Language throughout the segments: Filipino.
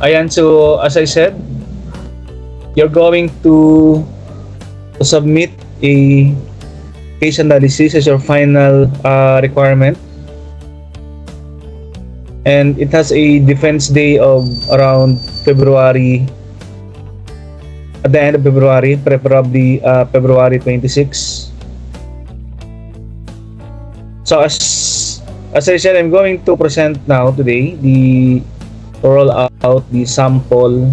Ayan, so as I said, you're going to submit a case analysis as your final requirement, and it has a defense day of around February, at the end of February, preferably February 26. So as I said, I'm going to present now today the roll out the sample,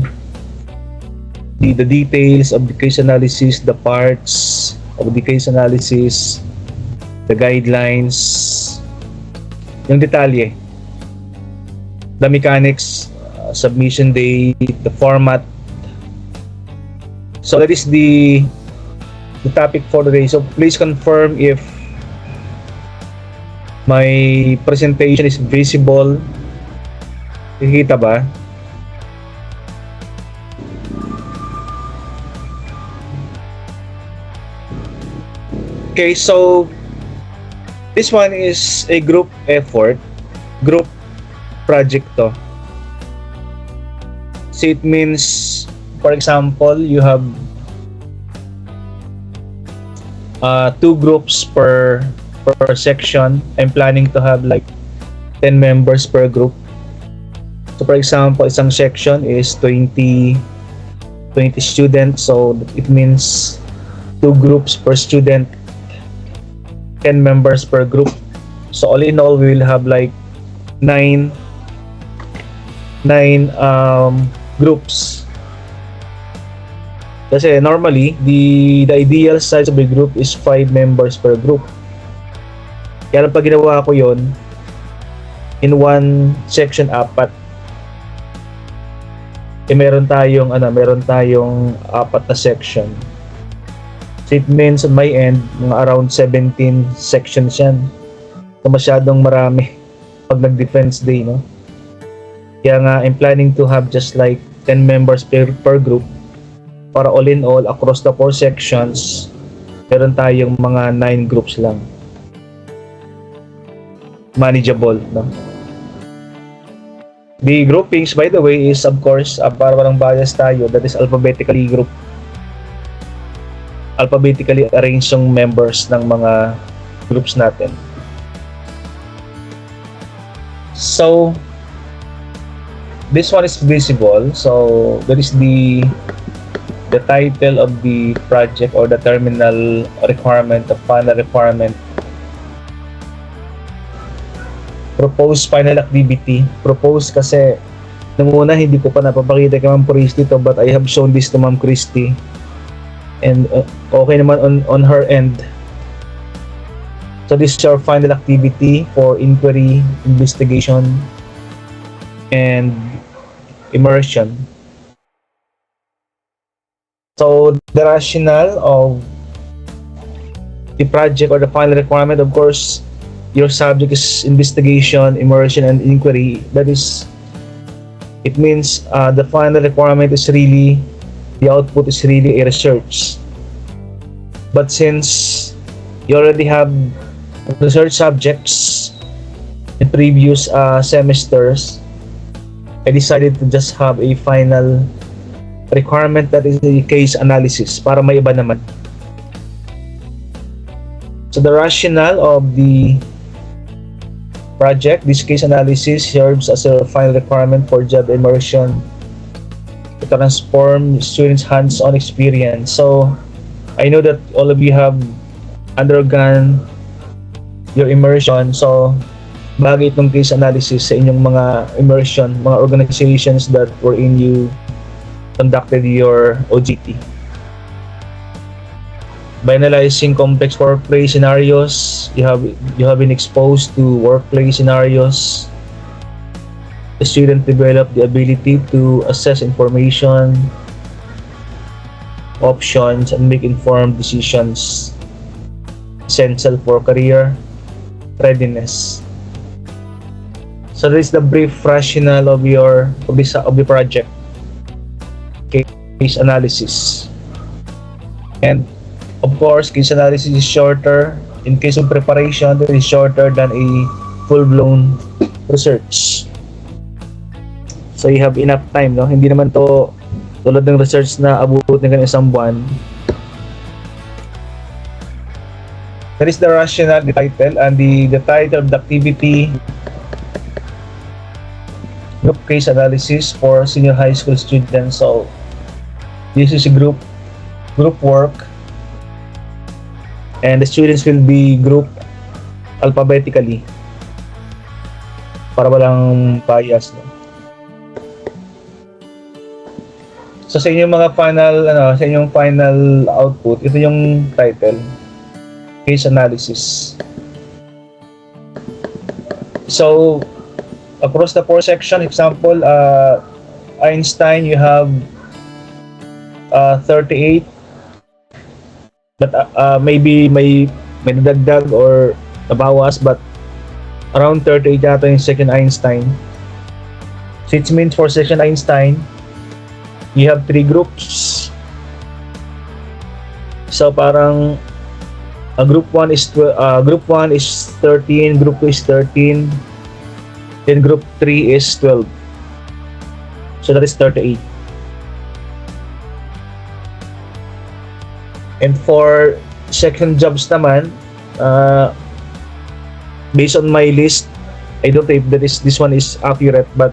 the details of the case analysis, the parts of the case analysis, the guidelines, yung detalye, the mechanics, submission date, the format. So that is the topic for today. So please confirm if my presentation is visible. Nakikita ba? Okay, so this one is a group effort, group project to. So it means, for example, you have two groups per section. I'm planning to have like 10 members per group. So for example, isang section is 20 students, so it means two groups per student, 10 members per group. So all in all, we will have like nine groups. Kasi normally, the ideal size of a group is 5 members per group. Kaya pag ginawa ko yon, in one section, 4. Meron tayong 4 na section. So it means on my end, mga around 17 sections yan. So masyadong marami pag nag-defense day, no? Kaya nga, I'm planning to have just like 10 members per group, para all in all, across the 4 sections, meron tayong mga 9 groups lang. Manageable, no? The groupings, by the way, is of course, para walang bias tayo, that is alphabetically group. Alphabetically arranged yung members ng mga groups natin. So, this one is visible. So, that is the title of the project or the terminal requirement, the final requirement. Proposed final activity. Proposed kasi nung una hindi ko pa napapakita kay Ma'am Christy to, but I have shown this to Ma'am Christy. And okay naman on her end. So this is your final activity for inquiry, investigation, and immersion. So the rationale of the project or the final requirement, of course, your subject is investigation, immersion, and inquiry. That is, it means the final requirement is really, the output is really a research. But since you already have research subjects in previous semesters, I decided to just have a final requirement that is the case analysis para may iba naman. So the rationale of the project, this case analysis serves as a final requirement for job immersion to transform students' hands-on experience. So I know that all of you have undergone your immersion. So bagay itong case analysis sa inyong mga immersion, mga organizations that wherein you conducted your OJT. By analyzing complex workplace scenarios, you have been exposed to workplace scenarios. The student developed the ability to assess information, options, and make informed decisions, essential for career readiness. So this is the brief rationale of the project case analysis. And of course, case analysis is shorter. In case of preparation, it is shorter than a full-blown research. So you have enough time, no? Hindi naman to tulad ng research na abutin ka ng isang buwan. That is the rationale, the title, and the title of the activity, group case analysis for senior high school students. So this is a group work, and the students will be grouped alphabetically para walang bias, no? So sa inyong mga sa inyong final output, ito yung title, case analysis. So across the 4 section, example, Einstein, you have 38, but maybe may nadagdag or nabawas, but around 38 yata yung second Einstein. So it means for second Einstein, you have 3 groups. So parang group 1 is 13, group 2 is 13, then group 3 is 12. So that is 38. And for section jobs naman, based on my list, I don't know if this one is accurate, but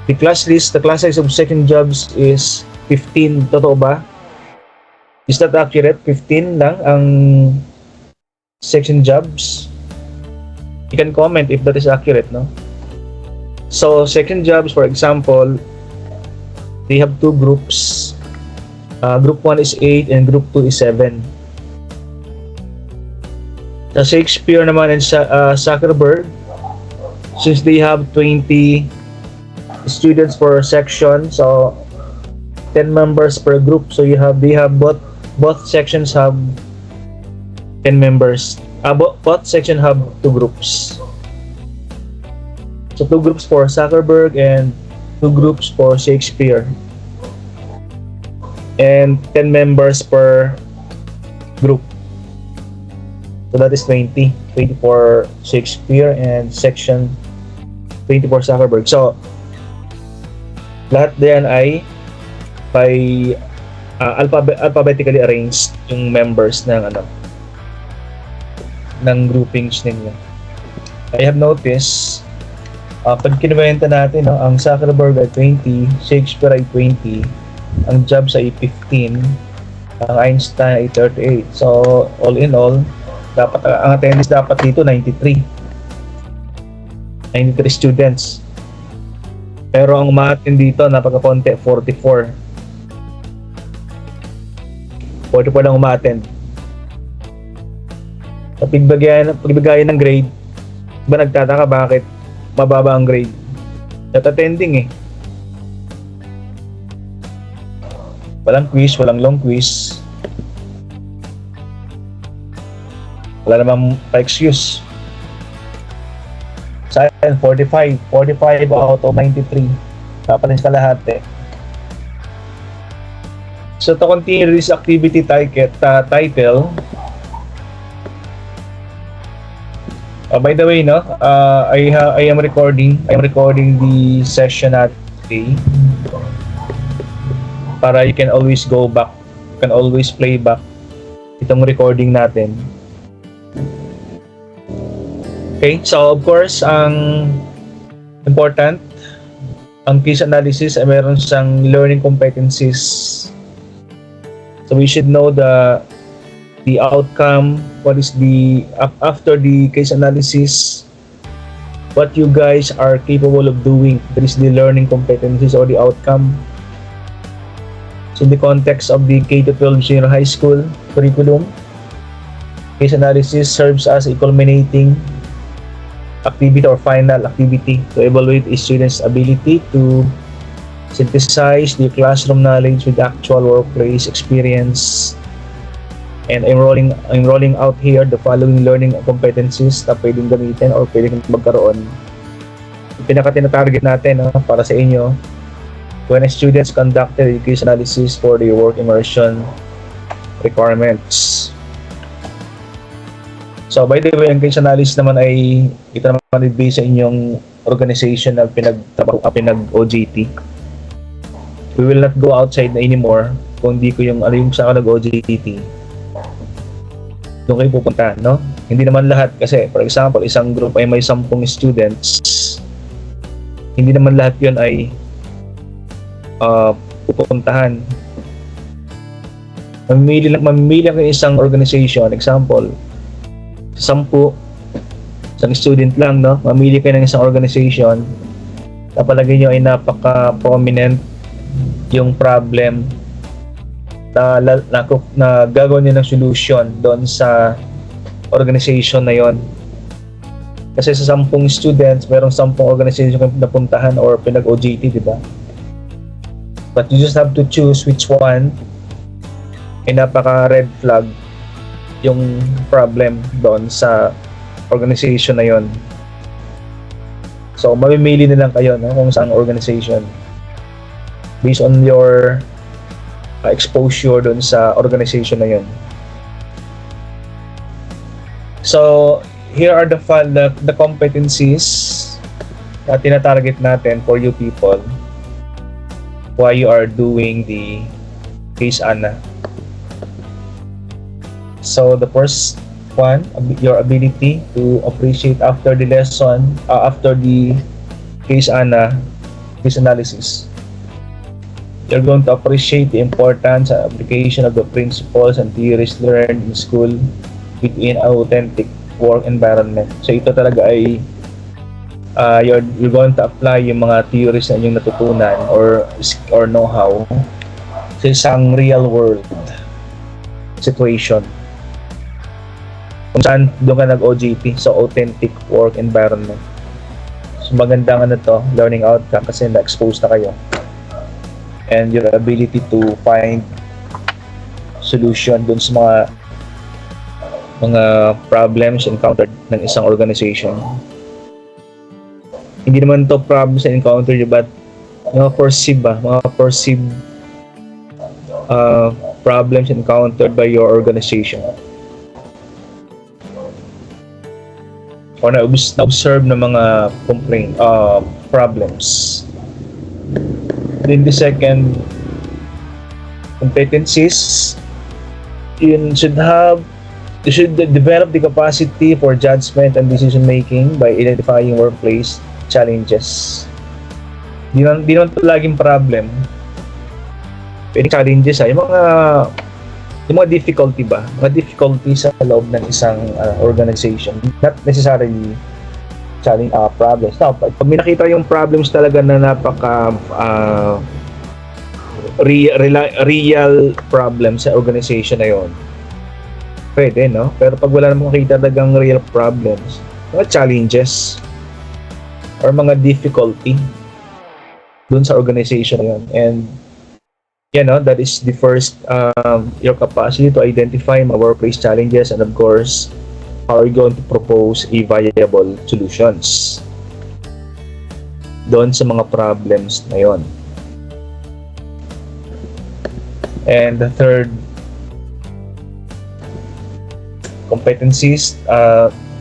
the class size of second jobs is 15. Totoo ba? Is that accurate? 15 lang ang section jobs? You can comment if that is accurate, no? So second jobs, for example, they have 2 groups. Group 1 is 8 and group 2 is 7. Sa Shakespeare naman and Zuckerberg, since they have 20 students per section, so 10 members per group, so they have both sections have 10 members. Both section have 2 groups. So 2 groups for Zuckerberg and 2 groups for Shakespeare, and 10 members per group. So that is 20 for Shakespeare and section 20 for Zuckerberg. So lahat diyan ay by alphabetically arranged yung members ng groupings ninyo. I have noticed pag kinuwenta natin, no, ang Zuckerberg ay 20, Shakespeare ay 20, ang jobs ay 15, ang Einstein ay 38. So all in all, dapat ang attendance dapat dito 93 students. Pero ang umattend dito, napaka-konti, 44 lang umattend. Sa pagbigayan ng grade, ba nagtataka bakit mababa ang grade? Not attending eh. Walang quiz, walang long quiz. Wala namang pa-excuse. Sa akin, 45 out of 93. Kapalis ka lahat eh. So to continue this activity title, by the way, no, I am recording the session at today para you can always go back, you can always play back itong recording natin. Okay, so of course, ang important, ang case analysis ay meron siyang learning competencies. So we should know the outcome, what is the after the case analysis, what you guys are capable of doing. That is the learning competencies or the outcome. So in the context of the K-12 junior high school curriculum, case analysis serves as a culminating activity or final activity to evaluate a student's ability to synthesize the classroom knowledge with actual workplace experience. And I'm rolling out here the following learning competencies na pwedeng gamitin or pwedeng magkaroon. Yung pinaka-tinatarget natin para sa inyo when students conducted a case analysis for the work immersion requirements. So by the way, ang case analysis naman ay ito naman i-base sa inyong organization na pinag-OJT. We will not go outside na anymore kung di ko yung ano yung sa nag-OJT. Doon kayo pupunta, no? Hindi naman lahat kasi, for example, isang group ay may 10 students. Hindi naman lahat yun ay pupuntahan. Mamimili lang ng isang organization. Example, 10, isang student lang, no? Mamili kayo ng isang organization na palagay nyo ay napaka-prominent yung problem na gagawin nyo ng solution doon sa organization na yon. Kasi sa 10 students, merong 10 organization kayong napuntahan or pinag-OJT, di ba? But you just have to choose which one ay napaka-red flag yung problem doon sa organization na yon. So, mamimili na lang kayo, no, kung saan organization based on your exposure doon sa organization na yun. So, here are the competencies na tinatarget natin for you people while you are doing the case ANA. So, the first one, your ability to appreciate after the lesson, after the case ANA, case analysis. You're going to appreciate the importance and application of the principles and theories learned in school within an authentic work environment. So ito talaga ay you're going to apply yung mga theories na inyong natutunan or know-how sa isang real world situation. Kung saan doon ka nag-OJT sa authentic work environment. So magandang learning outcome kasi na-expose na kayo. And your ability to find solution dun sa mga problems encountered ng isang organization. Hindi naman to problems na encountered, but mga perceived problems encountered by your organization. Or na-observe na mga problems. Then the second competencies, you should develop the capacity for judgment and decision making by identifying workplace challenges. Di naman ito laging problem. Pwede challenges yung mga difficulty ba? Mga difficulty sa loob ng isang organization. Not necessarily problems. Now, pag may nakita yung problems talaga na napaka real problem sa organization na yon, pwede, no? Pero pag wala namang makita talagang real problems, mga challenges or mga difficulty dun sa organization na yon. And that is the first your capacity to identify mga workplace challenges, and of course how are you going to propose a viable solutions doon sa mga problems na yon. And the third competencies,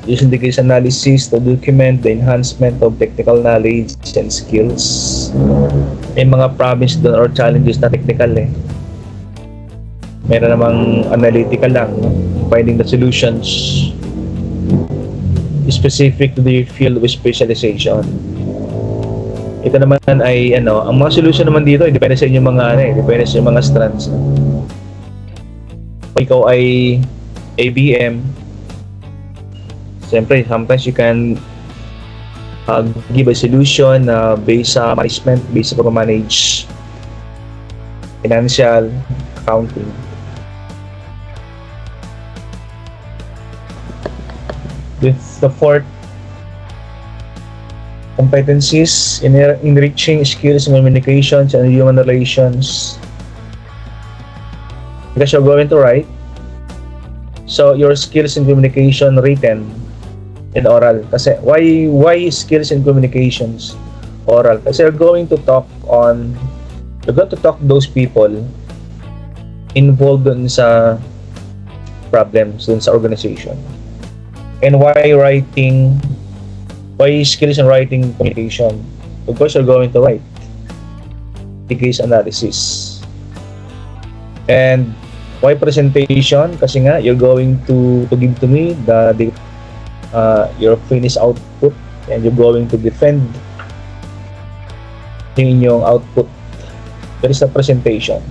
using the case analysis to document the enhancement of technical knowledge and skills. May mga problems doon or challenges na technical meron namang analytical lang, finding the solutions specific to the field of specialization. Ito naman ay ang mga solution naman dito ay depende sa inyong mga depende sa inyong mga strands. Kung ikaw ay ABM, siyempre sometimes you can give a solution based sa management, based sa pag-manage financial, accounting. With the fourth competencies, enriching skills in communications and human relations. Because you're going to write, so your skills in communication, written and oral. Kasi why skills in communications, oral? Kasi you're going to talk those people involved dun sa problems dun sa organization. And why Why skills in writing communication? Of course, you're going to write the case analysis. And why presentation? Kasi nga, you're going to give to me your finished output, and you're going to defend yung inyong output. That is the presentation.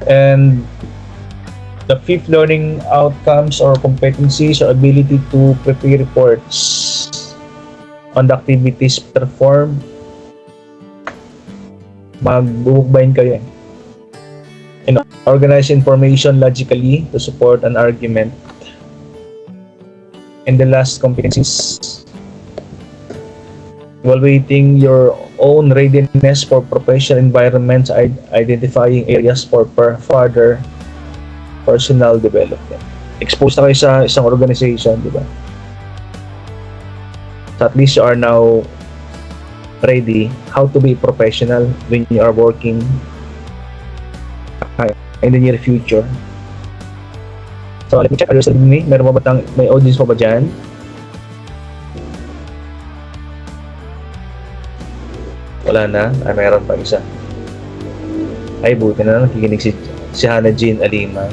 And the fifth learning outcomes or competencies or ability to prepare reports on the activities performed. Magbubukbayin kayo and organize information logically to support an argument. And the last competencies, evaluating your own readiness for professional environments, identifying areas for further personal development. Exposed na kayo sa isang organization, di ba? So at least you are now ready how to be professional when you are working in the near future. So let me check, are you still with me? Meron ba may audience pa ba dyan? Wala na? Meron pa isa. Ay, buti na nakikinig si Hannah Jean Aliman.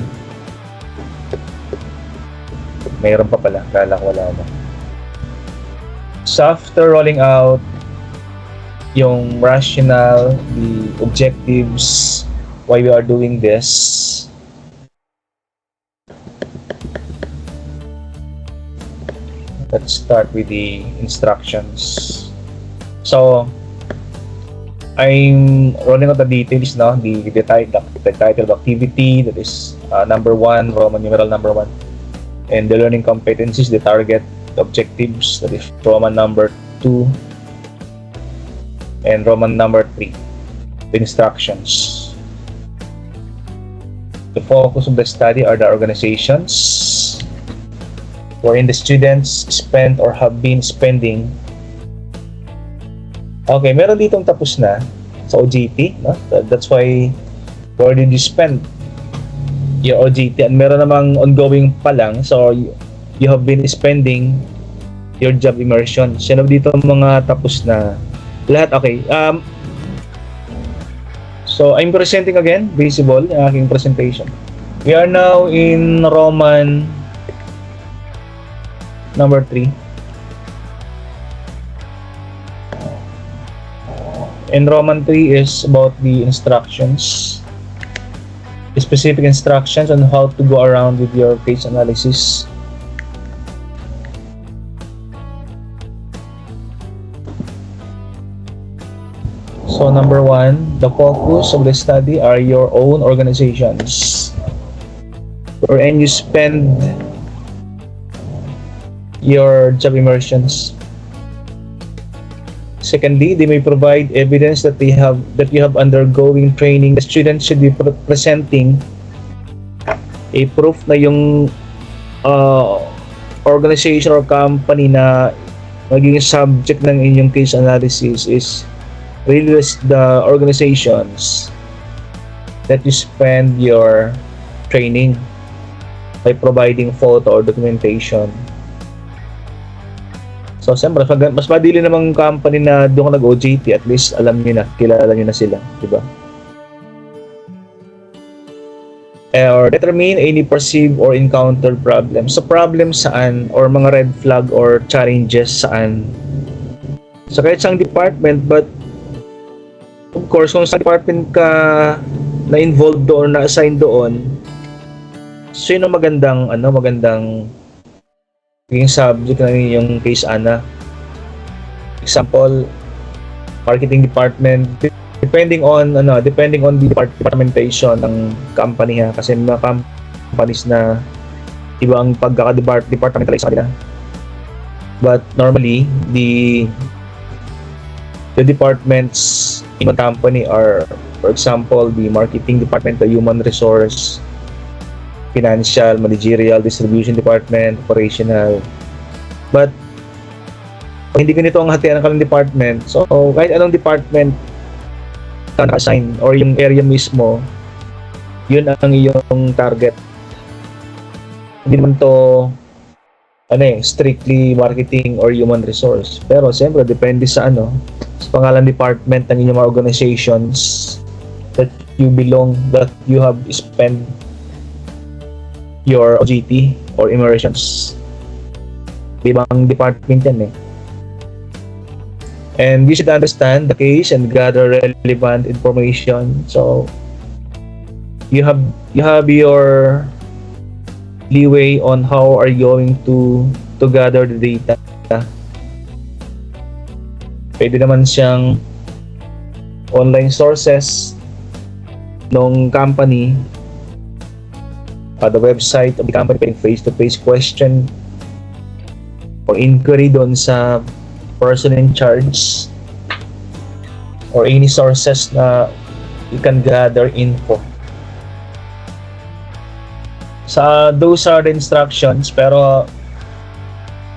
Mayroon pa pala, kala ko wala na. So after rolling out yung rationale, the objectives, why we are doing this, let's start with the instructions. So I'm rolling out the details now, the title of activity, that is number 1, Roman numeral number 1. And the learning competencies, the target, the objectives, that is Roman number 2 and Roman number 3, the instructions. The focus of the study are the organizations wherein the students spend or have been spending. Okay, meron ditong tapos na sa OJT, no? That's why, where did you spend your OJT? And meron namang ongoing pa lang, so you have been spending your job immersion. Sino dito mga tapos na lahat? Okay. So I'm presenting again, visible yung aking presentation. We are now in Roman number 3. And Roman 3 is about the instructions, specific instructions on how to go around with your case analysis. So number 1, the focus of the study are your own organizations, wherein you spend your job immersions. Secondly, they may provide evidence that you have undergoing training. The students should be presenting a proof na yung organization or company na maging subject ng inyong case analysis is really the organizations that you spend your training by providing photo or documentation. So, siyempre, mas madili namang company na doon ka nag-OJT, at least alam nyo na, kilala nyo na sila, di ba? Or determine any perceived or encountered problems. So, problems saan, or mga red flag or challenges saan. So, kahit isang department, but of course, kung sa department ka na-involved doon, na-assign doon, so yun ang magandang yung subject na yung case ana. Example, marketing department, depending on the departmentation ng company ha, kasi mga companies na iba ang pagkaka-departmentalize sa kanila. But normally, the departments in a company are, for example, the marketing department, the human resource, financial, managerial, distribution department, operational. But hindi ganito ang hatian ng kalang department. So kahit anong department ka na-assign or yung area mismo, yun ang iyong target. Hindi naman to strictly marketing or human resource. Pero siyempre, depende sa sa pangalan department ng inyong mga organizations that you belong, that you have spent your OGT or immersions. Ibang department yan eh. And you should understand the case and gather relevant information. So, you have your leeway on how are you going to gather the data. Pwede naman siyang online sources ng company, the website of the company, pwedeng face-to-face question or inquiry doon sa person in charge, or any sources na you can gather info. Those are the instructions, pero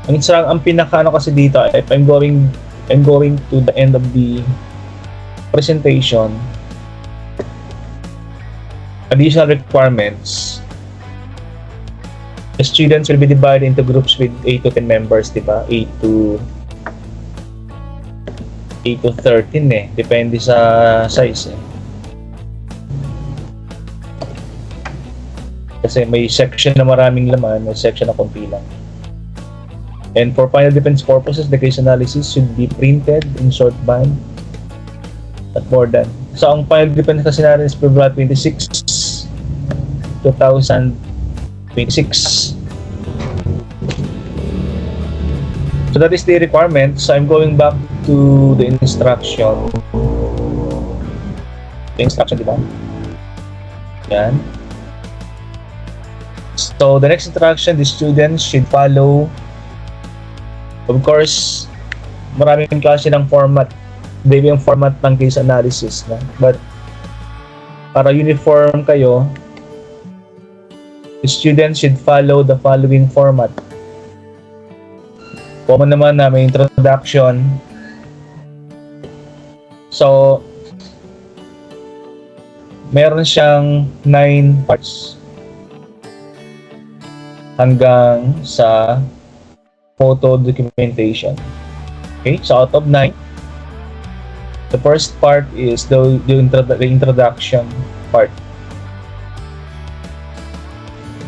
ang pinaka kasi dito, if I'm going to the end of the presentation, additional requirements. The students will be divided into groups with 8 to 10 members, diba? 8 to 13 eh, depende sa size eh. Kasi may section na maraming laman, may section na konti lang. And for final defense purposes, the case analysis should be printed in short band at more than. So ang final defense kasi natin is February 26, 2026. So that is the requirement. So I'm going back to the instruction. The instruction, diba? Yan. So the next instruction, the students should follow. Of course, maraming klase ng format. Depende yung format ng case analysis na. But para uniform kayo, the students should follow the following format. Common naman na may introduction. So, meron siyang 9 parts hanggang sa photo documentation. Okay, so out of 9, the first part is the introduction part.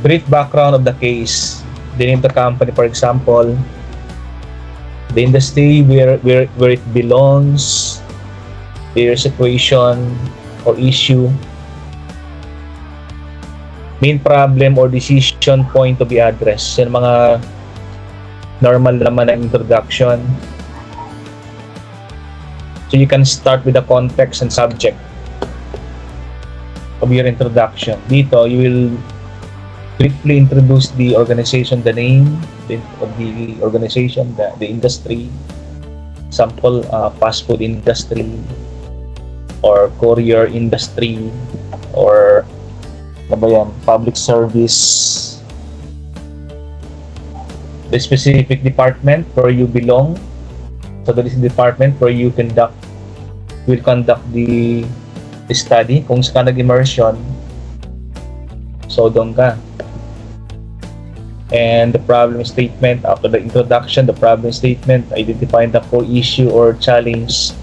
Brief background of the case, the name of the company, for example, the industry where it belongs, their situation or issue, main problem or decision point to be addressed. Yan mga normal naman na introduction. So you can start with the context and subject of your introduction. Dito, you will briefly introduce the organization, the name of the organization, the industry, sample fast food industry or courier industry or public service, the specific department where you belong. So that is the department where you will conduct the study. Kung saan ka nag-immersion, so doon ka. And the problem statement, after the introduction, the problem statement, identifying the core issue or challenge.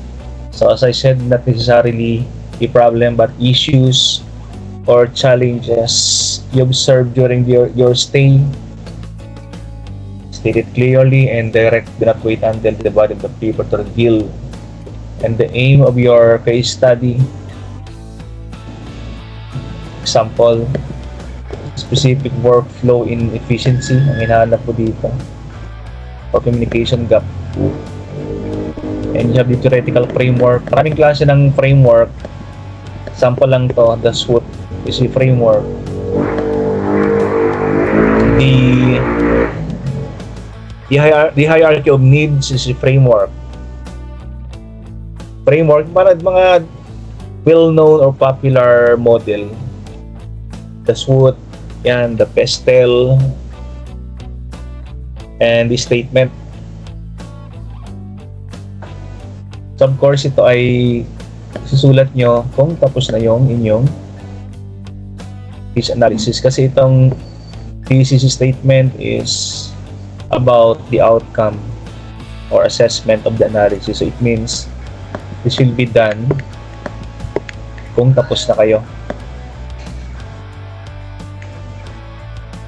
So as I said, not necessarily a problem but issues or challenges you observe during your stay. State it clearly and direct. Do not wait until the body of the paper to reveal. And the aim of your case study. Example, specific workflow inefficiency ang hinahanap po dito, or communication gap. And you have the theoretical framework. Maraming klase ng framework. Example lang to, the SWOT is a framework. The hierarchy of needs is a framework. Framework para mga well-known or popular model. The SWOT, yan, the PESTEL, and the statement. So of course, ito ay susulat nyo kung tapos na yung inyong case analysis, kasi itong thesis statement is about the outcome or assessment of the analysis. So it means this will be done kung tapos na kayo.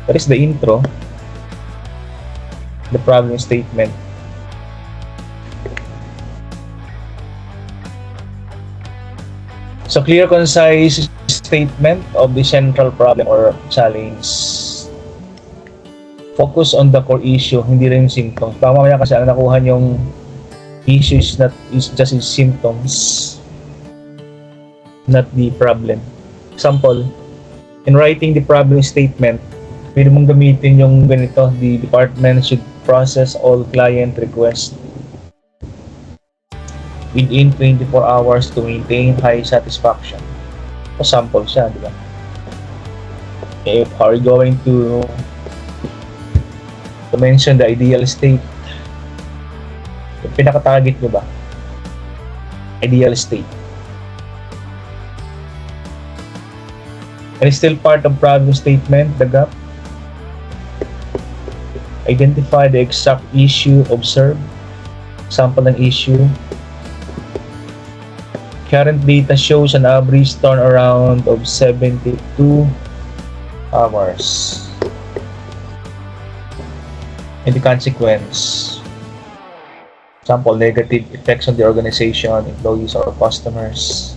That is the intro, the problem statement. So clear, concise statement of the central problem or challenge. Focus on the core issue, hindi rin yung symptoms. Baka mamaya kasi ang nakuha yung issue is just his symptoms, not the problem. Example, in writing the problem statement, pwede mong gamitin yung ganito: the department should process all client requests within 24 hours to maintain high satisfaction. So, sample siya, di ba? If how are you going to mention the ideal state? Yung pinaka-target nyo ba? Ideal state. And it's still part of problem statement, the gap. Identify the exact issue observed. Sample ng issue. Current data shows an average turnaround of 72 hours. And the consequence. Example, negative effects on the organization, employees or customers,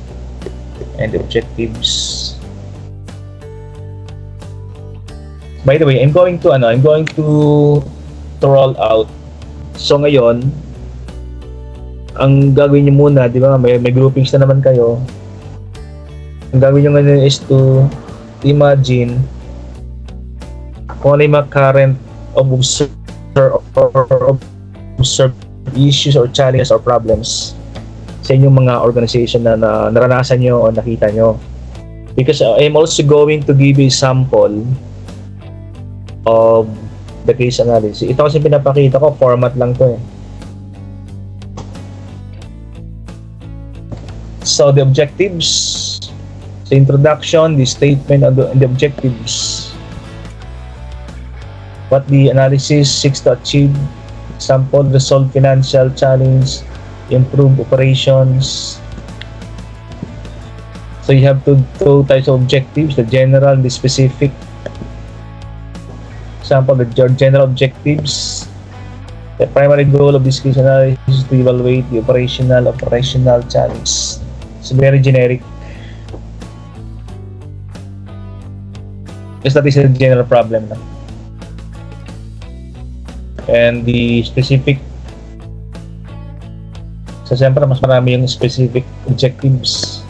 and the objectives. By the way, I'm going to roll out. So ngayon, ang gagawin niyo muna, di ba? May groupings na naman kayo. Ang gagawin niyo ngayon is to imagine kung ano yung mga current observed issues or challenges or problems sa inyong mga organization na naranasan nyo o nakita nyo. Because I'm also going to give you a sample of the case analysis. Ito kasi pinapakita ko, format lang to eh. So the objectives, the introduction, the statement, and the objectives. What the analysis seeks to achieve. Example, resolve financial challenge, improve operations. So you have two types of objectives, the general and the specific. Example, the general objectives. The primary goal of this case analysis is to evaluate the operational challenge. It's very generic. Because that is a general problem. No? And the specific, so siyempre mas marami yung specific objectives.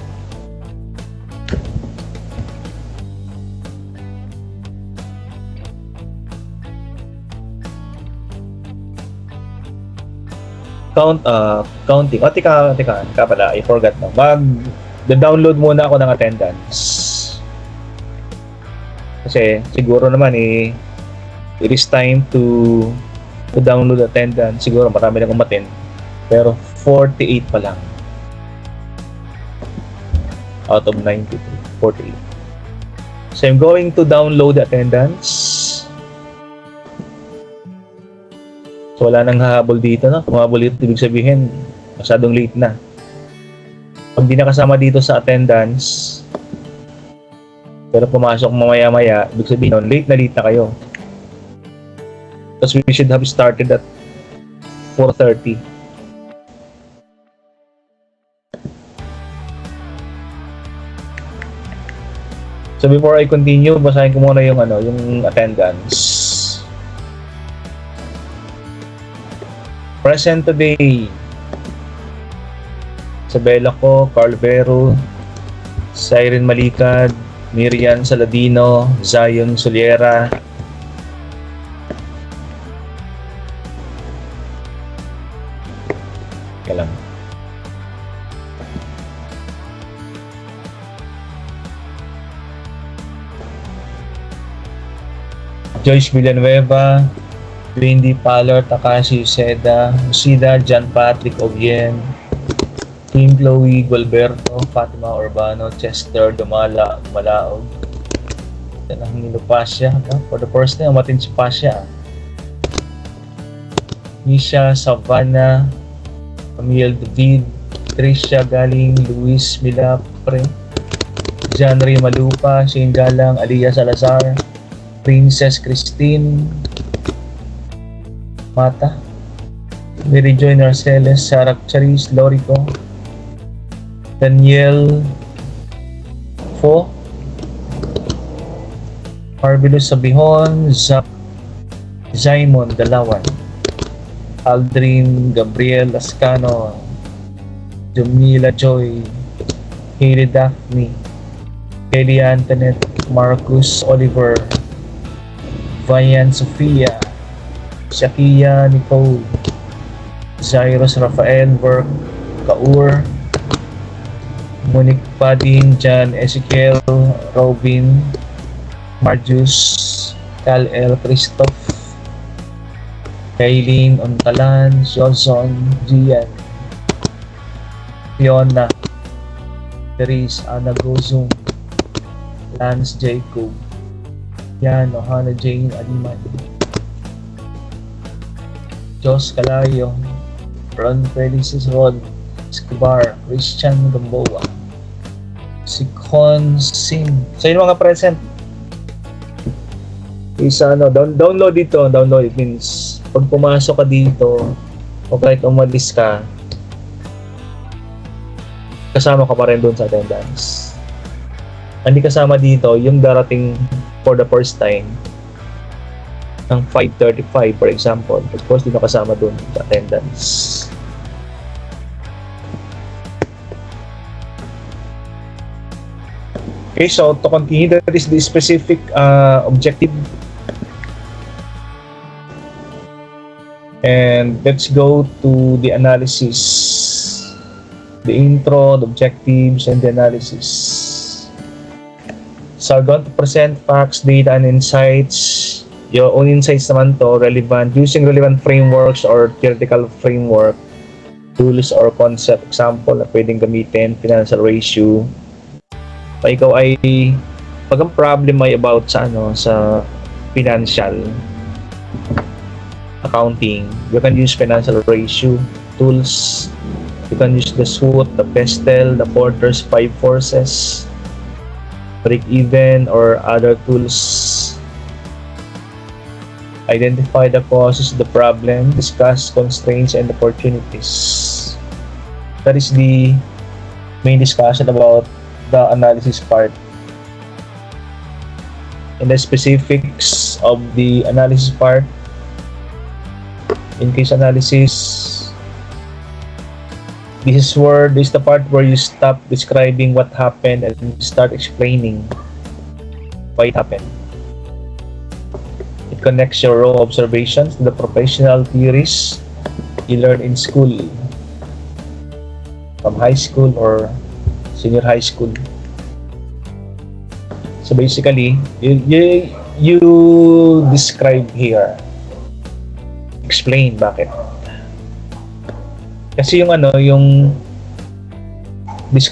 Counting. O, tika pala, I forgot na. Mag-download muna ako ng attendance. Kasi siguro naman it is time to download attendance. Siguro marami nang umattend. Pero 48 pa lang. Out of 93. 48. So I'm going to download the attendance. So wala nang hahabol dito, no? Kung hahabol dito, ibig sabihin, masyadong late na. Pag di nakasama dito sa attendance, pero pumasok mamaya-maya, ibig sabihin, late na kayo. Because we should have started at 4:30. So before I continue, basahin ko muna yung attendance. Present today, Isabela ko, Carl Vero, Siren Malikad, Miriam Saladino, Zion Soliera, kailan? Joyce Villanueva, Wendy Palor, Takashi Usida, John Patrick Ovien, Team Chloe Gualberto, Fatima Urbano, Chester Malaog. Yan ang Nilo Pasya. For the first time, umatin si Pasya. Nisha Savannah, Camille David, Tricia Galing, Luis Milapre, John Ray Malupa, Shane Galang, Aliyah Salazar, Princess Christine Mata, Mary Joy Narceles, Sarah Charis, Lorico, Daniel Fo, Marvelous Sabihon, Zach Zaimon Dalawan, Aldrin Gabriel Ascano, Jamila Joy, Hailey Daphne, Kelly Antoinette, Marcus Oliver, Vayan Sofia, Shakia Nicole, Zairos Rafael Work Kaur, Monique Padin, John Ezekiel, Robin, Marjus, Cal L. Christoph, Kaylin Ontalan, Johnson, Gian, Fiona, Therese, Ana Gozum, Lance Jacob, Yano, Hannah Jane Aliman, Jos Calayo, Ron Felices Rod Escobar, Christian Gamboa, si Con Sim. So yun mga present is download dito. Download, it means pag pumasok ka dito o kahit umalis ka, kasama ka pa rin doon sa attendance. Hindi kasama dito yung darating for the first time ng 5:35 for example. Of course, di na kasama doon sa attendance. Okay, so to continue, that is the specific objective. And let's go to the analysis, the intro, the objectives, and the analysis. So I'm going to present facts, data, and insights. Your own insights naman to, relevant, using relevant frameworks or theoretical framework, tools or concept. Example na pwedeng gamitin, financial ratio. Pag ikaw ay, pag ang problem ay about sa sa financial accounting, you can use financial ratio tools. You can use the SWOT, the PESTEL, the Porter's 5 forces, break even, or other tools. Identify the causes of the problem, discuss constraints and opportunities. That is the main discussion about the analysis part. In the specifics of the analysis part, in case analysis, this is the part where you stop describing what happened and start explaining why it happened. It connects your raw observations to the professional theories you learn in school, from high school or senior high school. So basically, you describe here, explain bakit. Kasi yung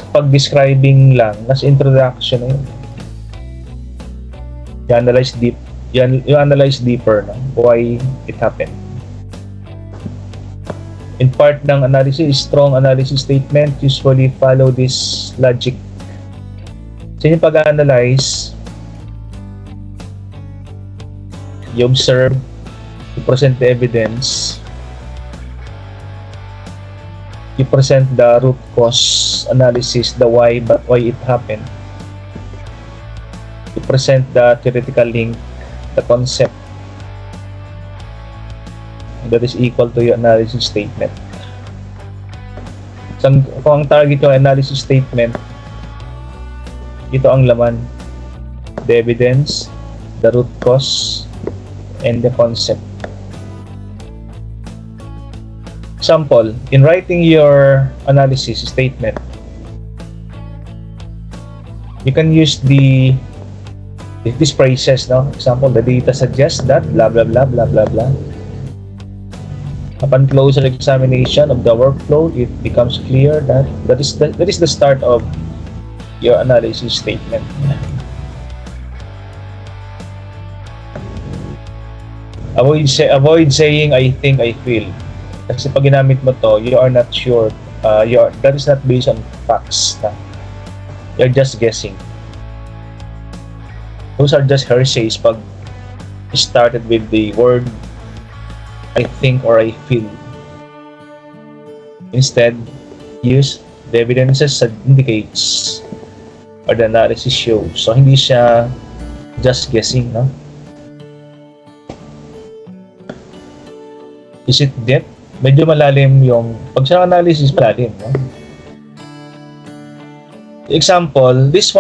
pag-describing lang, nasa introduction na yun. You analyze deeper na why it happened. In part ng analysis, strong analysis statement usually follow this logic. So yung pag-analyze, you observe, you present the evidence, you present the root cause analysis, the why it happened. You present the theoretical link, the concept. That is equal to your analysis statement. So, kung ang target yung analysis statement, ito ang laman. The evidence, the root cause, and the concept. Example, in writing your analysis statement, you can use these phrases, no? Example, the data suggests that blah blah blah blah blah blah. Upon closer examination of the workflow, it becomes clear that that is the start of your analysis statement. Avoid saying I think, I feel. Kasi pag ginamit mo to, you are not sure. That is not based on facts. You're just guessing. Those are just heresies pag started with the word I think or I feel. Instead, use the evidences that indicates or the analysis shows. So, hindi siya just guessing, no? Is it depth? Medyo malalim yung, pag sa analysis, malalim, no? Example, this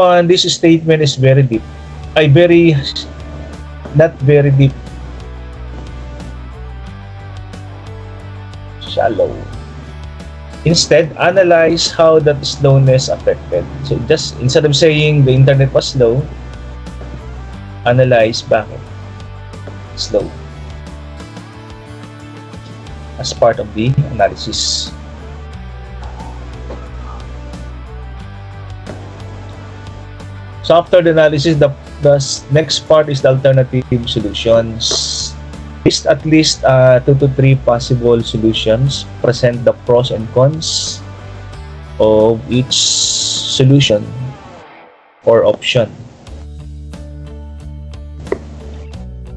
statement is very deep. Not very deep. Shallow. Instead, analyze how that slowness affected. So just instead of saying the internet was slow, analyze bakit slow as part of the analysis. So after the analysis, the next part is the alternative solutions. List at least 2 to 3 possible solutions. Present the pros and cons of each solution or option.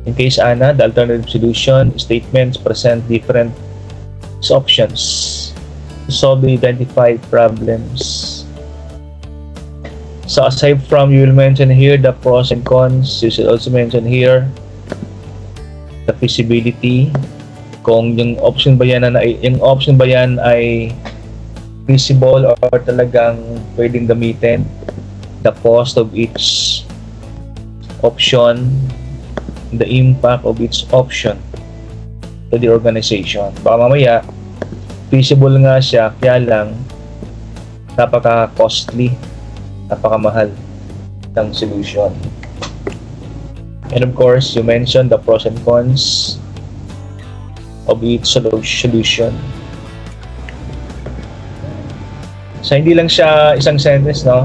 In case Ana, the alternative solution statements present different options to solve the identified problems. So aside from, you will mention here the pros and cons. You should also mention here the feasibility, kung yung option ba yan ay feasible or talagang pwedeng gamitin, the cost of each option, the impact of each option to the organization. Baka mamaya feasible nga siya, kaya lang napaka-costly, napakamahal ng solution. And of course, you mentioned the pros and cons of each solution. So, hindi lang siya isang sentence, no?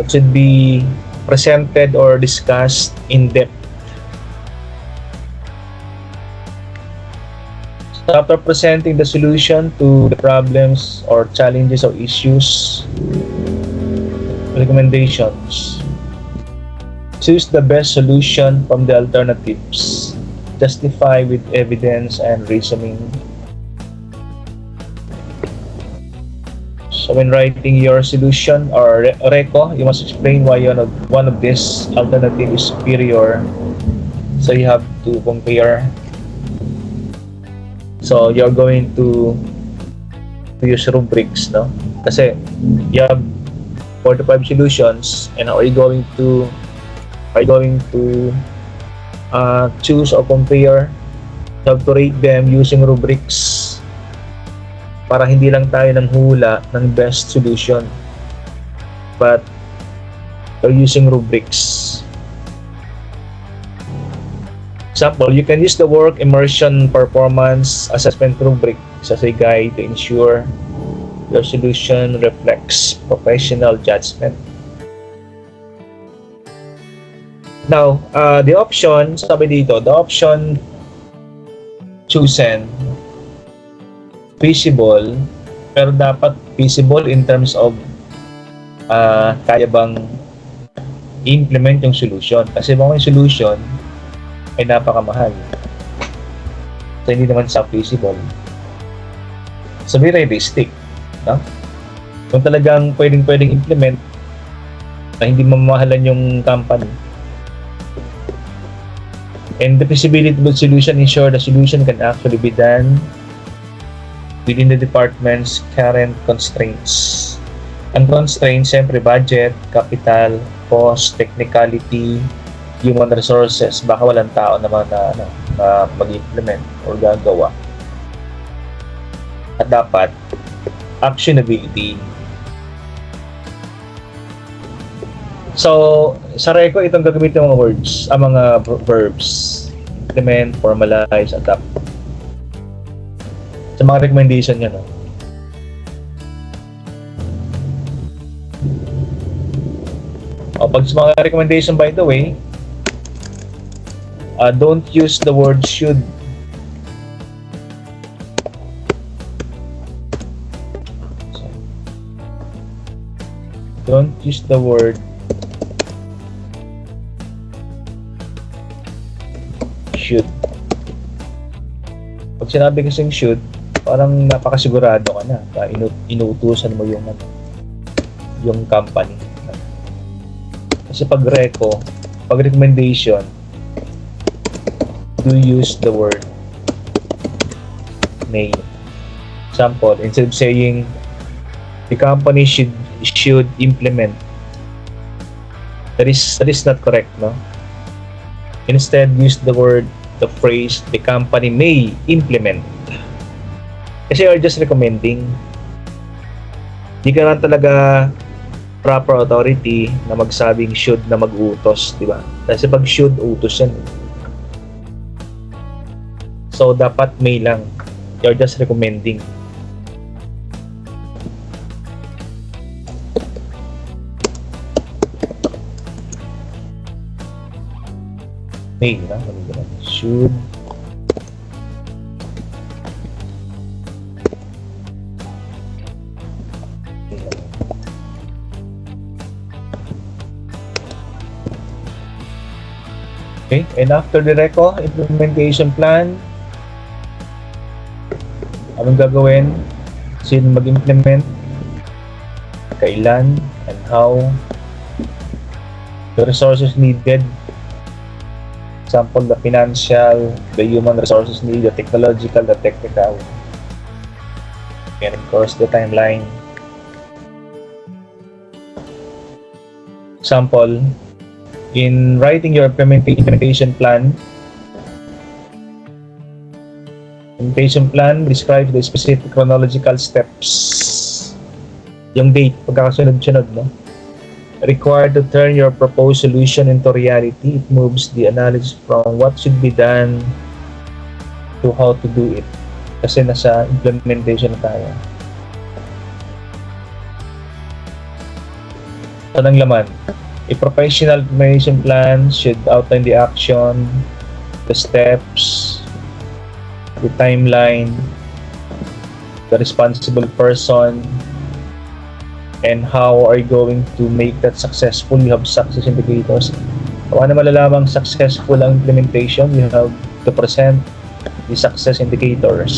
It should be presented or discussed in depth. So, after presenting the solution to the problems or challenges or issues, recommendations. Choose the best solution from the alternatives. Justify with evidence and reasoning. So when writing your solution or reco, you must explain why one of these alternative is superior. So you have to compare. So you're going to use rubrics, no? Kasi you have 45 solutions, and how are you going to choose or compare? You have to rate them using rubrics para hindi lang tayo nang hula ng best solution, but you're using rubrics. Example, you can use the work immersion performance assessment rubric as a guide to ensure your solution reflects professional judgment. Now, the option, sabi dito, the option chosen, feasible, pero dapat feasible in terms of kaya bang implement yung solution. Kasi mga solution ay napakamahal. So, hindi naman sa feasible. So, be realistic. No? Kung talagang pwedeng implement na hindi mamahalan yung company. And the feasibility solution ensure the solution can actually be done within the department's current constraints. Ang constraints, siyempre budget, capital, cost, technicality, human resources. Baka walang tao naman na mag-implement or gagawa. At dapat, actionability. So, sa reco, itong gagamitin ng mga words, mga verbs. Implement, formalize, adapt. Sa mga recommendation niya, no? O, pag sa mga recommendation, by the way, don't use the word should. Don't use the word should. Pag sinabi kasing should, parang napakasigurado ka na. Inuutusan mo yung company. Kasi pag recommendation, do use the word may. Example, instead of saying the company should implement, that is not correct, no? Instead, use the phrase the company may implement. Kasi you're just recommending. Di ka lang talaga proper authority na magsabing should na mag-utos, di ba? Kasi pag should, utos yan. So, dapat may lang. You're just recommending. May, na? Should. Okay, and after the implementation plan, anong gagawin? Sino mag-implement? Kailan? And how? The resources needed. Example, the financial, the human resources needed, the technological, the technical. And of course, the timeline. Example, in writing your implementation plan describes the specific chronological steps. Yung date, pagkakasunod-sunod, no? Required to turn your proposed solution into reality. It moves the analysis from what should be done to how to do it. Kasi nasa implementation na tayo. Anong laman? A professional implementation plan should outline the action, the steps, the timeline, the responsible person, and how are you going to make that successful. You have success indicators. Paano malalamang successful ang implementation? You have to present the success indicators.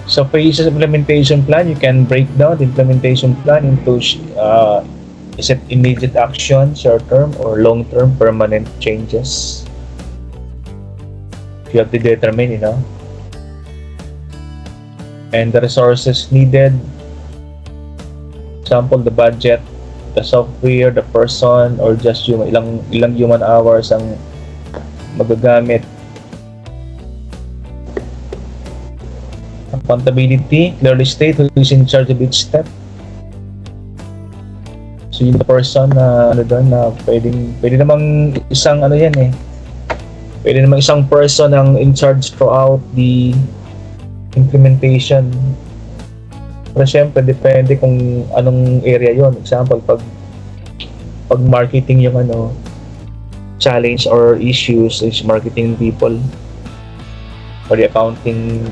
So phases of implementation plan, you can break down the implementation plan into is it immediate action, short-term, or long-term permanent changes? You have to determine, and the resources needed. Example, the budget, the software, the person, or just ilang human hours ang magagamit. Accountability, clearly state who is in charge of each step. So yung person na na pwede namang isang pwede namang isang person ang in charge throughout the implementation. Pero syempre depende kung anong area yon. Example, pag marketing yung challenge or issues is marketing people, or the accounting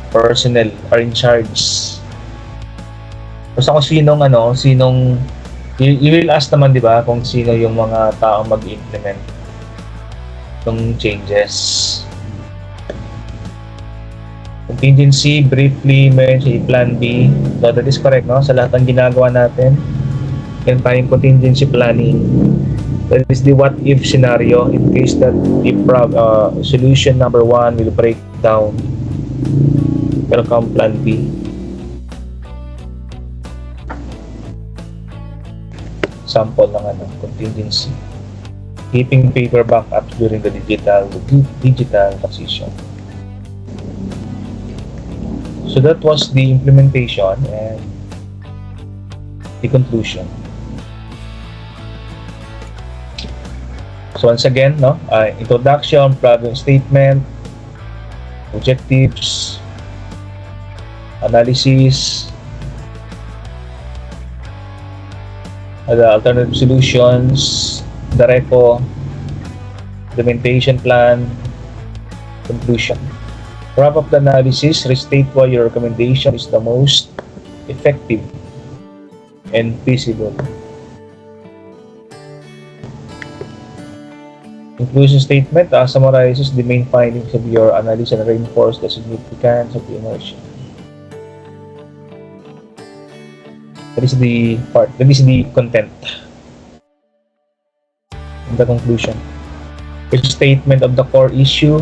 personnel are in charge. Basta kung sinong you will ask naman, di ba, kung sino yung mga taong mag-implement ng changes. Contingency, briefly mention plan B. So that is correct, no? Sa lahat ng ginagawa natin, yan tayong contingency planning. That is the what if scenario in case that the solution number 1 will break down. Pero come plan B. Sample ng contingency. Keeping paper backups during the digital transition. So that was the implementation and the conclusion. So once again, introduction, problem statement, objectives, analysis, the alternative solutions, the repo, implementation plan, conclusion. Wrap up the analysis, restate why your recommendation is the most effective and feasible. Conclusion statement summarizes the main findings of your analysis and reinforces the significance of the immersion. That is the part, that is the content and the conclusion. A statement of the core issue,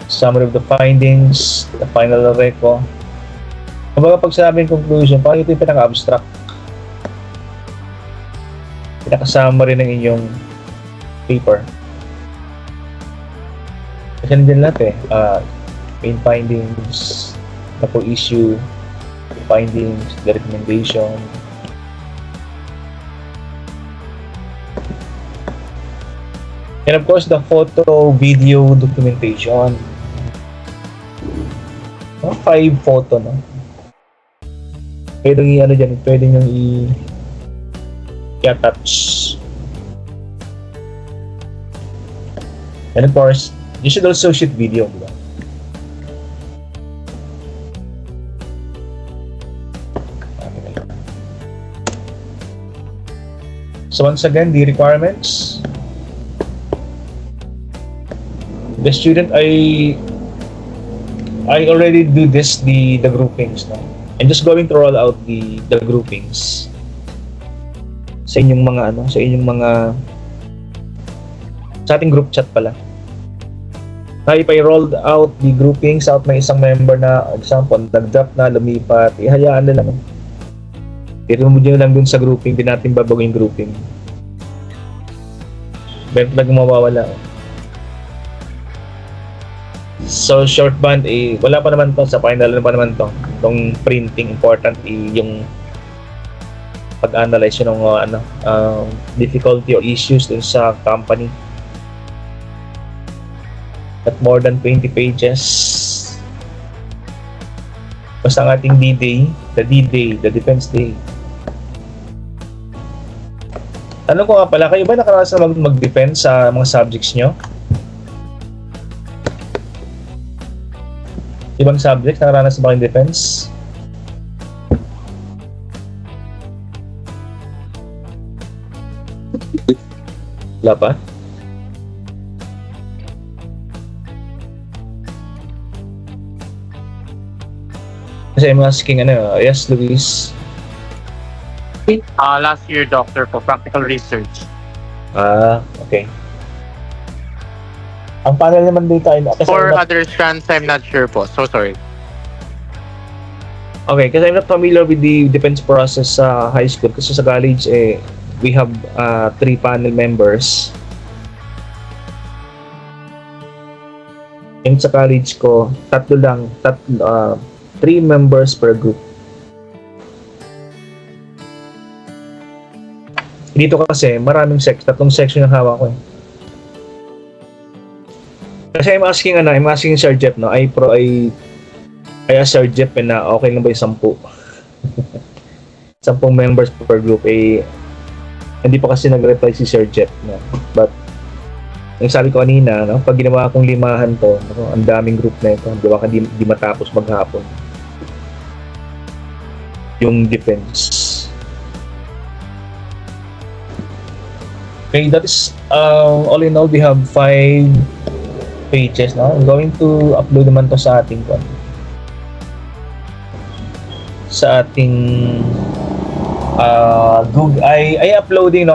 summary of the findings, the final reco. Kumbaga pag sinabing conclusion, parang ito yung pinaka-abstract. Pinaka-summary ng inyong paper. Kasi nandiyan lahat main findings, the core issue, the findings, the recommendation. And of course, the photo, video, documentation. 5 photo, no? Pwedeng i-ano dyan, pwedeng yung i-attach. And of course, you should also shoot video, di ba? So once again, the requirements. The student, I already do this, the groupings, no? I'm just going to roll out the groupings sa inyong mga sa ating group chat pala. Now, if I rolled out the groupings out ng isang member na, example, nag-drop na, lumipat, ihayaan na lang. I-remove nyo lang dun sa grouping, di natin babago yung grouping. Meron lang mawawala. So, short band, wala pa naman to, sa final na pa naman to. Itong printing, important, yung pag-analyze yun ng difficulty or issues dun sa company. At more than 20 pages. Basta ang ating D-Day, the Defense Day. Tanong ko nga pala, kayo ba nakaranas na mag-defense sa mga subjects nyo? Ibang subjects, nakaranas na ba kayong defense? Wala pa? Kasi I'm asking, yes, Luis? Last year, doctor, for practical research. Okay. Ang panel naman dito ay... For other strands, I'm not sure po. So sorry. Okay, kasi I'm not familiar with the defense process sa high school. Kasi sa college, we have 3 panel members. And sa college ko, 3 members per group. Dito kasi, maraming 3 section ang hawak ko Kasi I'm asking Sir Jeff, no? I asked Sir Jeff na okay lang ba yung 10? 10 members per group, hindi pa kasi nag-reply si Sir Jeff, no? But, yung sabi ko kanina, no? Pag ginawa kong 5 to, ang daming group na ito, di matapos maghapon. Yung defense. Okay, that is, all in all, we have 5 pages now. I'm going to upload naman to sa ating Google. I uploading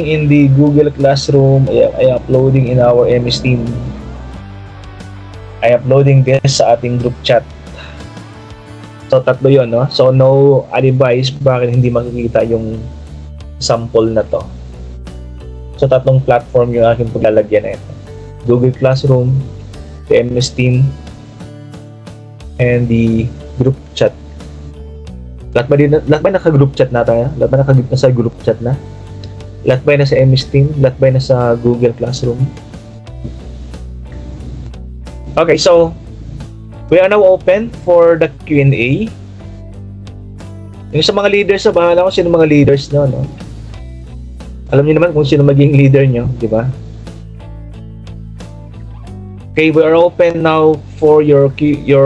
in the Google Classroom. I uploading in our MS Team. I uploading this sa ating group chat. So 3 yon, no? So no advice bakit hindi makikita yung sample na to. So 3 platform yung aking paglalagyan na ito. Google Classroom, the MS Team, and the group chat. Lahat ba naka-group chat na tayo? Lahat ba nasa group chat na? Lahat ba nasa MS Team? Lahat ba nasa Google Classroom? Okay, so we are now open for the Q&A. Yung sa mga leaders, bahala ko sino mga leaders no? Alam niyo naman kung sino maging leader nyo, di ba? Okay, we are open now for your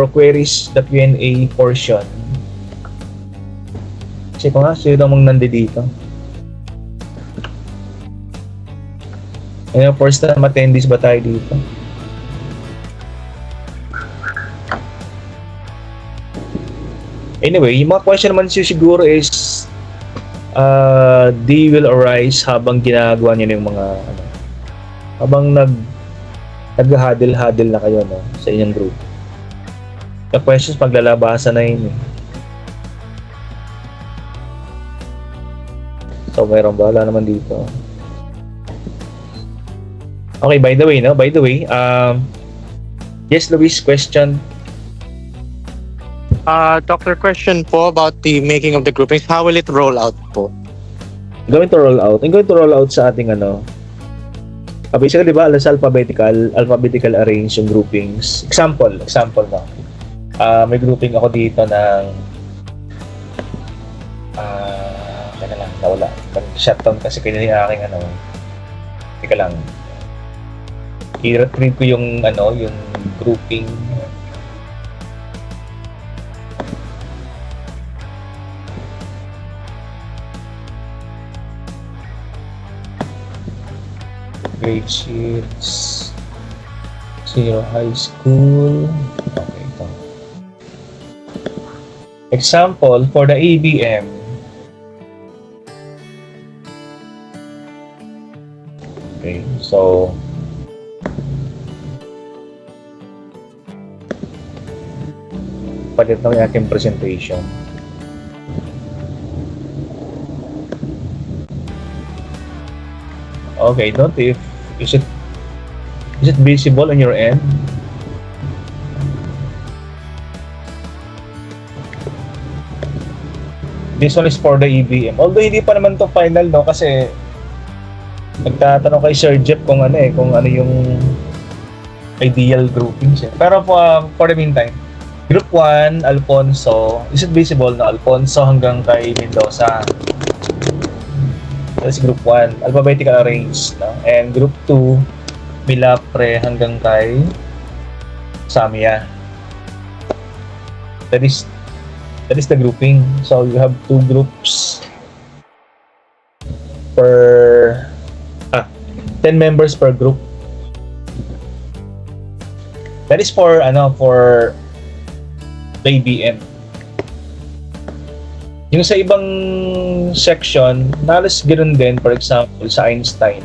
queries, the Q&A portion. Kasi ko nga, sino namang nandito? Ayun, first time attendees ba tayo dito? Anyway, yung mga question naman siguro is they will arise habang ginagawa niyo yung mga habang nag-huddle na kayo, no, sa inyong group. The questions paglalabasan na yun, eh. So mayroon ba? Wala naman dito. Okay, by the way, yes, Luis, question. Doctor, question po about the making of the groupings. How will it roll out po? I'm going to roll out sa ating basically, di ba, alas alphabetical arrange yung groupings. Example, no. May grouping ako dito ng teka lang, nawala. Mag-shutdown kasi kanina yung aking teka lang. I-retrieve ko yung yung grouping. Grade sheets, 0 high school. Okay, ito. Example for the ABM. Okay, so palit na yung aking presentation. Okay, don't if is it visible on your end? This one is for the EBM. Although hindi pa naman to final, no, kasi nagtatanong kay Sir Jeff kung ano yung ideal grouping siya. Pero for the meantime, Group 1, Alfonso. Is it visible na Alfonso hanggang kay Mendoza? That's Group 1, alphabetical arrange, no? And Group 2, Milapre hanggang kay Samia. That is the grouping. So you have 2 groups per 10 members per group. That is for the ABM. Yung sa ibang section, halos ganoon din, for example, sa Einstein.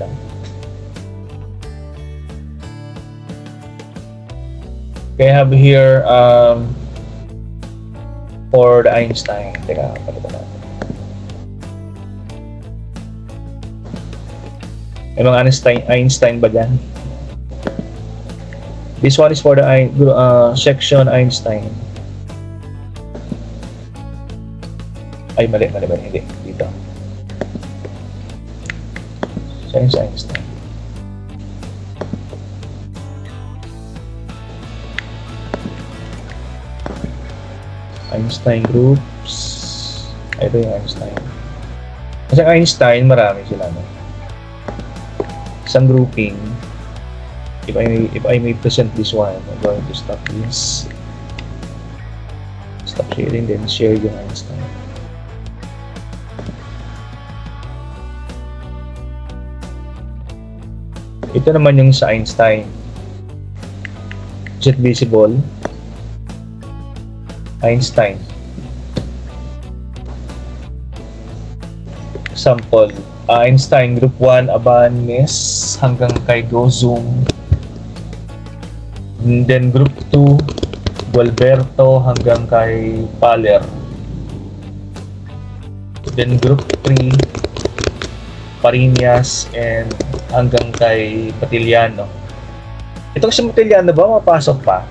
Okay, I have here for the Einstein. Teka, palitan natin. May mga Einstein ba dyan? This one is for the section Einstein. Ay, mali, hindi. Dito. Science Einstein. Einstein groups. Ito yung Einstein. Kasi Einstein, marami sila, no? Isang grouping. If I may present this one, I'm going to stop this. Stop sharing, then share yung Einstein. Ito naman yung sa Einstein. Is it visible? Einstein. Example, Einstein Group 1, Abanes hanggang kay Gozum. And then Group 2, Gualberto hanggang kay Paler. Then Group 3, Parinas and hanggang kay Matiliano. Ito kasi Matiliano ba? Mapasok pa?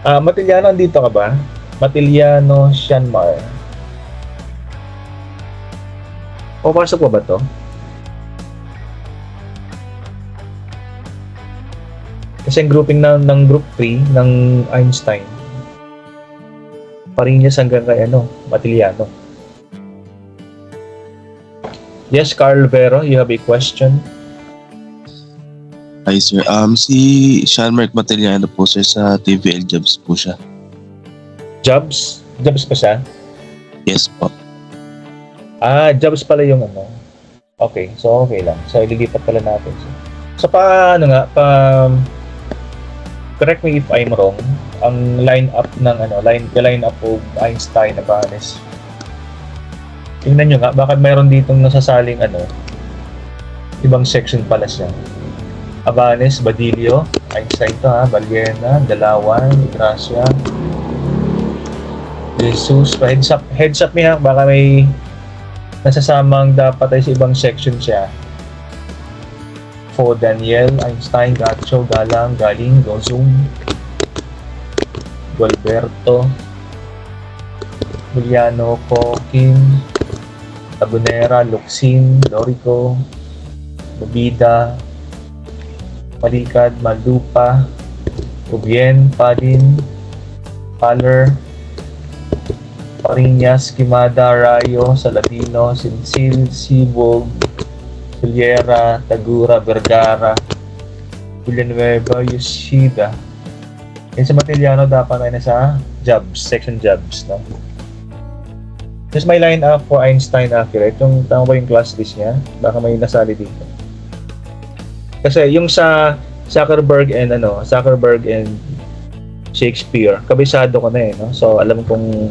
Matiliano, andito ka ba? Matiliano, Sianmar. Papasok pa ba to? Kasi yung grouping ng Group 3 ng Einstein. Parinas hanggang kay Matiliano. Yes, Carl Vero, you have a question? Hi sir, si Sean Mark Matellano po sir, sa TVL Jobs po siya. Jobs? Jobs pa siya? Yes po. Jobs pala yung ano. Okay, so okay lang. So, ililipat pala natin. So, paano nga, correct me if I'm wrong, ang line-up ng line-up of Einstein na Banes. Tingnan nyo nga, baka mayroon ditong nasasaling ibang section pala siya. Abanes, Badillo, Einstein to ha, Baliena, Dalawan, Gracia, Jesus, heads up niya, baka may nasasamang dapat ay sa ibang section siya. For Daniel, Einstein, Gacho, Galang, Galing, Gozum, Gualberto, Juliano, Kim, Tabunera, Luxin, Lorico, Bubida, Malikad, Maldupa, Ubien, Padin, Paler, Pariñas, Quimada, Rayo, Saladino, Sinsil, Sibog, Juliera, Tagura, Vergara, Villanueva, Yoshida. Yan sa Matiliano dapat ay nasa jobs, section jobs, no? Just may line up for Einstein accurate. Yung tama ba yung class list niya? Baka may nasali dito. Kasi yung sa Zuckerberg and Shakespeare, kabisado ko na no? So alam kong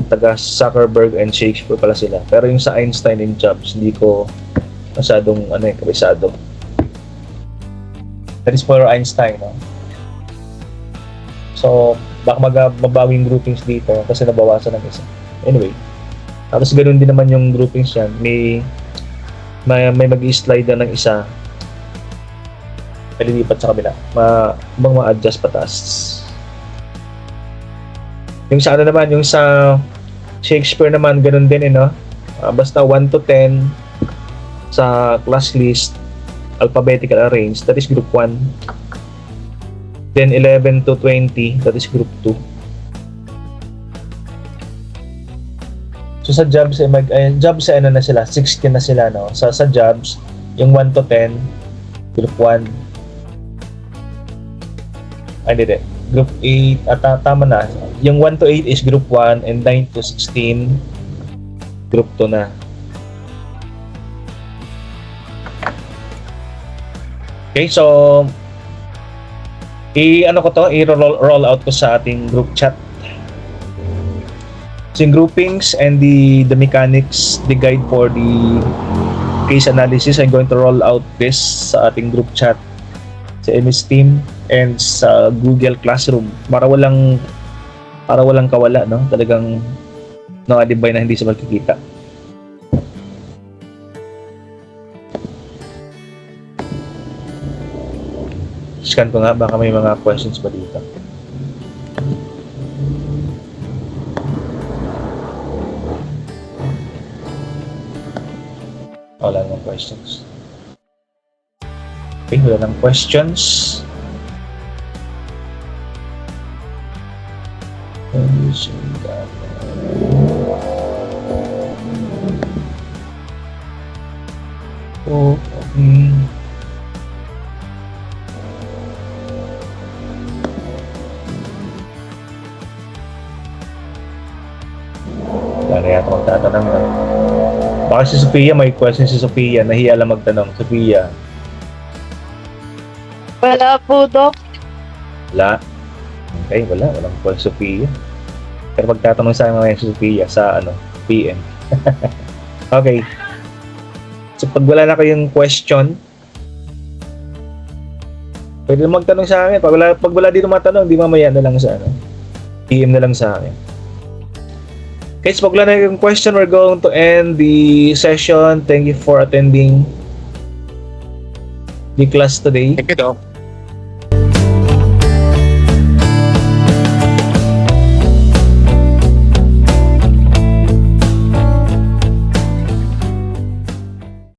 taga Zuckerberg and Shakespeare pala sila. Pero yung sa Einstein and Jobs, hindi ko masyadong kabisado. That is for Einstein, no? So baka mabawing groupings dito kasi nabawasan ng isa. Anyway, tapos ganoon din naman yung groupings yan. May mag-slide na ng isa, palilipat sa kabila, ma-adjust patas. Yung sa naman, yung sa Shakespeare naman, ganun din basta 1 to 10 sa class list, alphabetical arranged, that is group 1. Then 11 to 20, that is group 2. So sa jobs jobs na sila, 16 na sila, no. Sa jobs, yung 1 to 10, group 1. Hindi. Group 8, tama na. Yung 1 to 8 is group 1 and 9 to 16 group 2 na. Okay, so i-roll out ko sa ating group chat. So yung groupings and the mechanics, the guide for the case analysis, I'm going to roll out this sa ating group chat sa MS Team and sa Google Classroom para walang kawala, no? Talagang no-adibay na hindi sa magkikita. Scan ko nga, baka may mga questions pa dito. Wala nang questions. Okay, wala nang questions. Oh, okay. Wala na yata magtatanong na. Baka si Sophia, may question si Sophia. Nahiya lang magtanong. Sophia. Wala po, Doc. Wala. Okay, wala. Walang question si Sophia. Pero magtatanong sa mga si Sophia sa PM. Okay. So pag wala na kayong question, pwede magtanong sa akin. Pag wala dito matanong, di mamaya na lang sa PM na lang sa akin. Okay, so pag wala na yung question, we're going to end the session. Thank you for attending the class today. Thank you, Doc.